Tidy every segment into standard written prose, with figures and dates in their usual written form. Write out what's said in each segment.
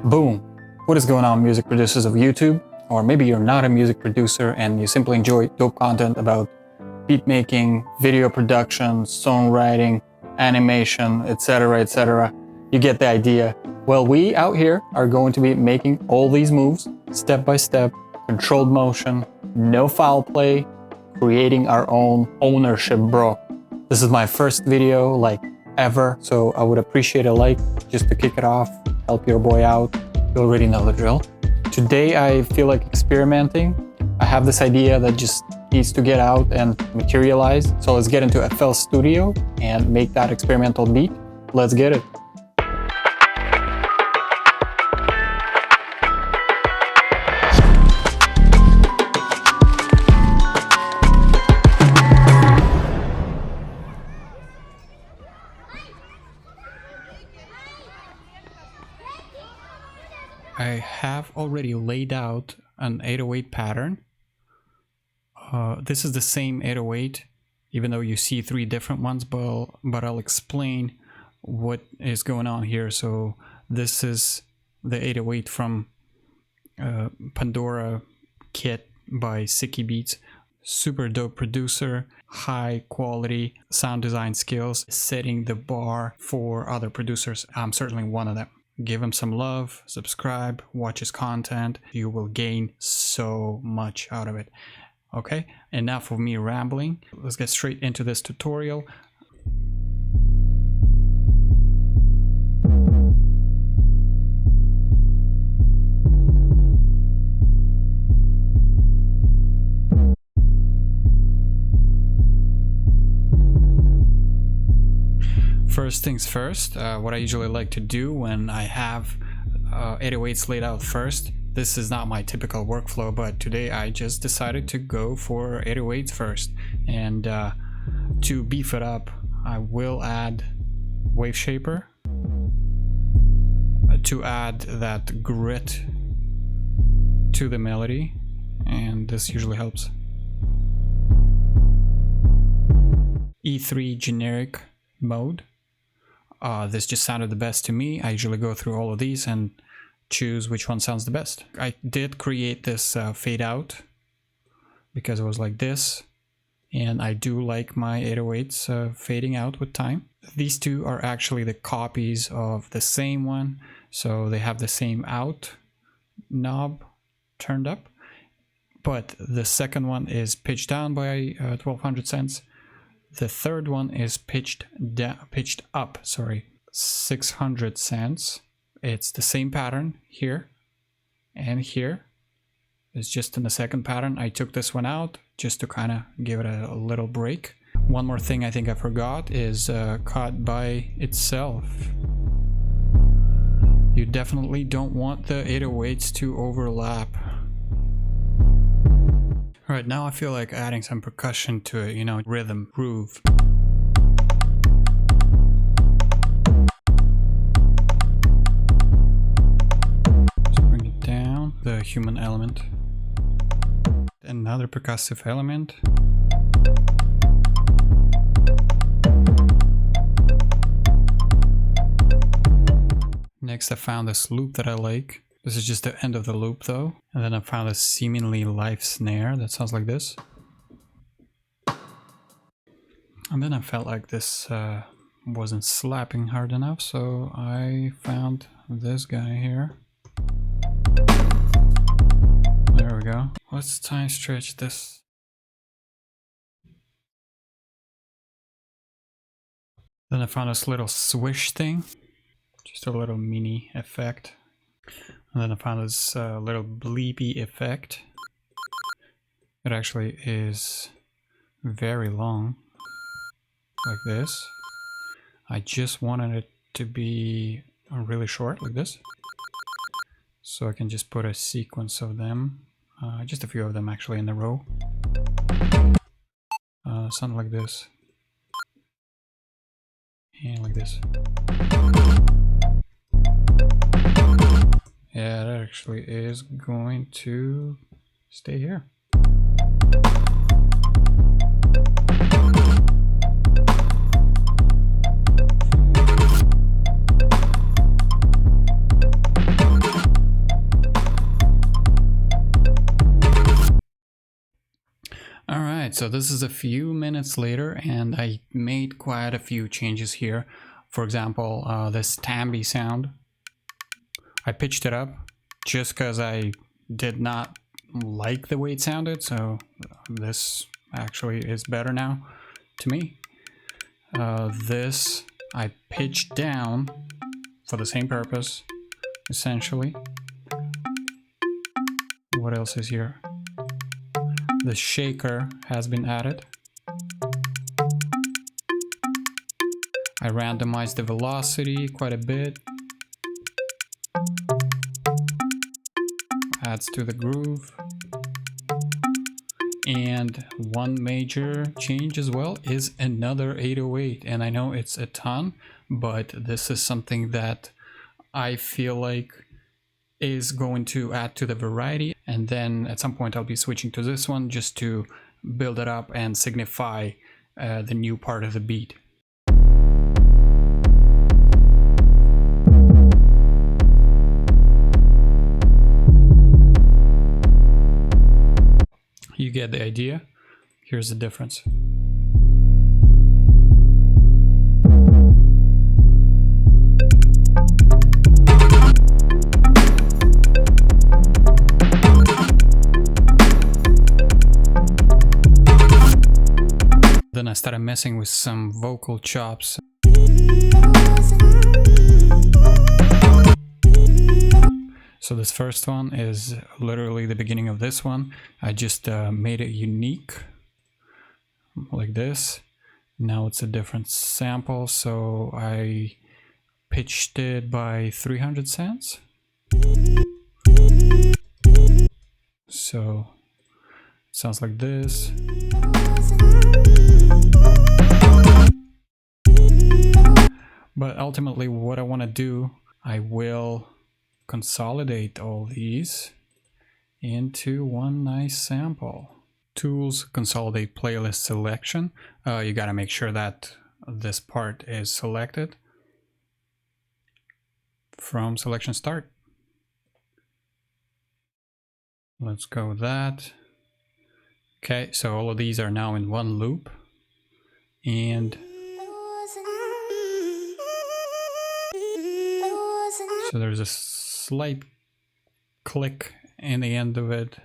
Boom! What is going on, music producers of YouTube? Or maybe you're not a music producer and you simply enjoy dope content about beat making, video production, songwriting, animation, etc, etc. You get the idea. Well, we out here are going to be making all these moves step by step, controlled motion, no foul play, creating our own ownership, bro. This is my first video like ever, so I would appreciate a like just to kick it off, help your boy out. You already know the drill. Today I feel like experimenting. I have this idea that just needs to get out and materialize. So let's get into FL Studio and make that experimental beat. Let's get it. I have already laid out an 808 pattern. This is the same 808, even though you see three different ones, but I'll explain what is going on here. So this is the 808 from Pandora Kit by Sikky Beats. Super dope producer, high quality sound design skills, setting the bar for other producers. I'm certainly one of them. Give him some love, subscribe, watch his content. You will gain so much out of it. Okay, enough of me rambling. Let's get straight into this tutorial. First things first, what I usually like to do when I have 808s laid out first, this is not my typical workflow, but today I just decided to go for 808s first. And to beef it up, I will add Wave Shaper to add that grit to the melody, and this usually helps. E3 generic mode. This just sounded the best to me. I usually go through all of these and choose which one sounds the best. I did create this fade out because it was like this, and I do like my 808s fading out with time. These two are actually the copies of the same one, so they have the same out knob turned up, but the second one is pitched down by 1200 cents. The third one is pitched up, 600 cents. It's the same pattern here and here. It's just in the second pattern. I took this one out just to kind of give it a little break. One more thing I think I forgot is cut by itself. You definitely don't want the 808s to overlap. All right, now I feel like adding some percussion to it, you know, rhythm, groove. Let's bring it down, the human element. Another percussive element. Next, I found this loop that I like. This is just the end of the loop though. And then I found a seemingly live snare that sounds like this. And then I felt like this wasn't slapping hard enough, so I found this guy here. There we go. Let's time stretch this. Then I found this little swish thing. Just a little mini effect. And then I found this little bleepy effect. It actually is very long, like this. I just wanted it to be really short, like this. So I can just put a sequence of them, just a few of them actually in a row. Something like this. And like this. Yeah, that actually is going to stay here. Alright, so this is a few minutes later and I made quite a few changes here. For example, this tamby sound, I pitched it up just because I did not like the way it sounded, so this actually is better now to me. This I pitched down for the same purpose, essentially. What else is here? The shaker has been added. I randomized the velocity quite a bit. Adds to the groove. And one major change as well is another 808. And I know it's a ton, but this is something that I feel like is going to add to the variety. And then at some point I'll be switching to this one just to build it up and signify the new part of the beat. You get the idea. Here's the difference. Then I started messing with some vocal chops. So this first one is literally the beginning of this one. I just made it unique, like this. Now it's a different sample, so I pitched it by 300 cents. So it sounds like this. But ultimately what I want to do, I will consolidate all these into one nice sample. Tools, consolidate playlist selection. You gotta make sure that this part is selected from selection start. Let's go with that. Okay, so all of these are now in one loop, and so there's a slight click in the end of it.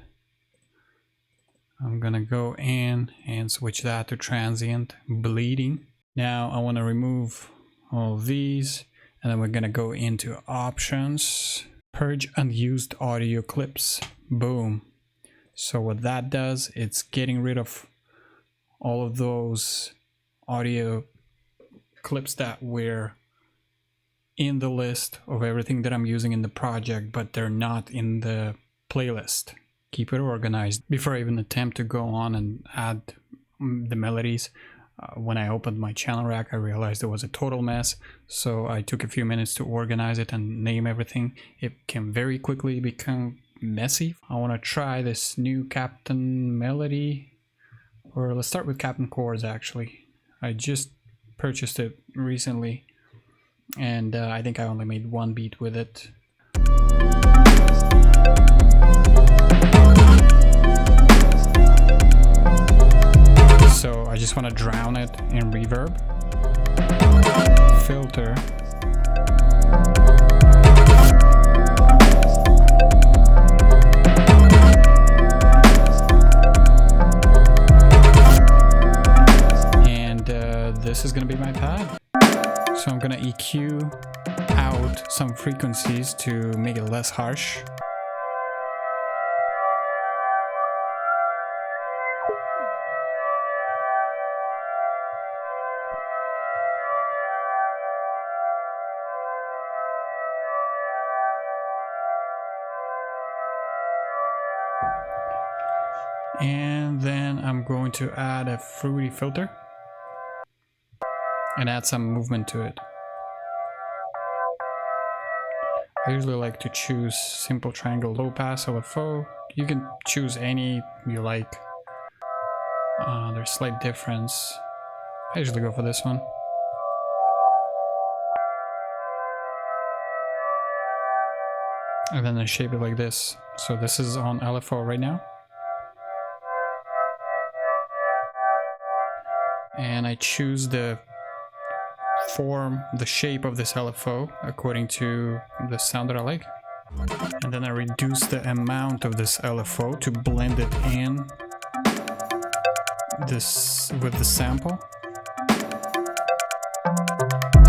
I'm gonna go in and switch that to transient bleeding. Now I want to remove all of these, and then we're gonna go into options, purge unused audio clips. Boom. So what that does, it's getting rid of all of those audio clips that were in the list of everything that I'm using in the project, but they're not in the playlist. Keep it organized. Before I even attempt to go on and add the melodies, when I opened my channel rack, I realized it was a total mess. So I took a few minutes to organize it and name everything. It can very quickly become messy. I want to try this new Captain melody, or let's start with Captain chords. Actually, I just purchased it recently, and I think I only made one beat with it. So I just want to drown it in reverb, filter, and this is going to be my pad. So I'm gonna EQ out some frequencies to make it less harsh. And then I'm going to add a fruity filter and add some movement to it. I usually like to choose simple triangle low pass LFO. You can choose any you like. There's slight difference. I usually go for this one. And then I shape it like this. So this is on LFO right now. and I choose the form, the shape of this LFO according to the sound that I like. And then I reduce the amount of this LFO to blend it in this with the sample.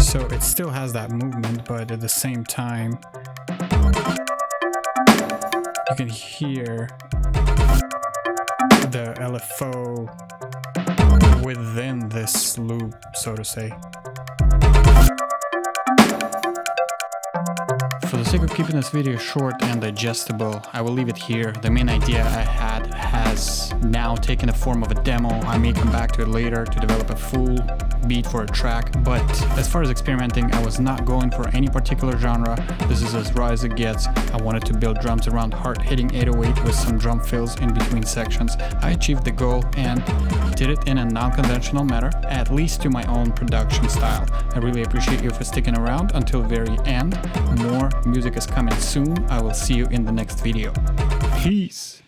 So it still has that movement, but at the same time you can hear the LFO within this loop, so to say. For the sake of keeping this video short and digestible, I will leave it here. The main idea I had has now taken the form of a demo. I may come back to it later to develop a full beat for a track, but as far as experimenting, I was not going for any particular genre. This is as raw as it gets. I wanted to build drums around hard-hitting 808 with some drum fills in between sections. I achieved the goal and did it in a non-conventional manner, at least to my own production style. I really appreciate you for sticking around until the very end. More music is coming soon. I will see you in the next video. Peace!